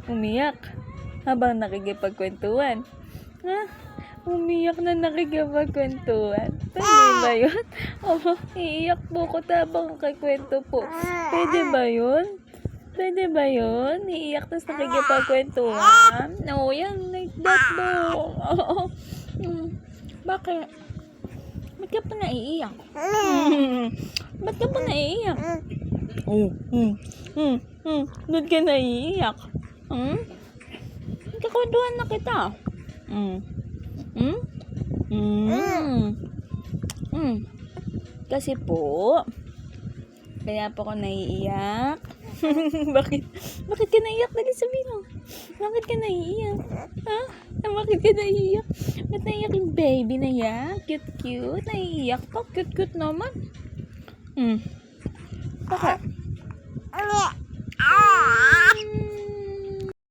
Umiyak habang nakikipagkwentuhan. Ha? Umiyak na nakikipagkwentuhan. Pwede ba yun? Iiyak po ko habang kikwento po. Pwede ba yun? Pwede ba yun? Iiyak tas nakikipagkwentuhan? No, yan, like that po. Bakit? Ba't ka pa naiiyak? Ba't ka pa naiiyak? Ba't ka naiiyak? Kakwentuhan na kita. Kasi po, kaya po ako naiiyak. Bakit? Bakit ka naiiyak? Dali sabihin mo. Bakit ka naiiyak? Ha? Bakit ka naiiyak? Ba't naiiyak yung baby na yan? Cute-cute. Naiiyak pa. Cute-cute naman. Bakit?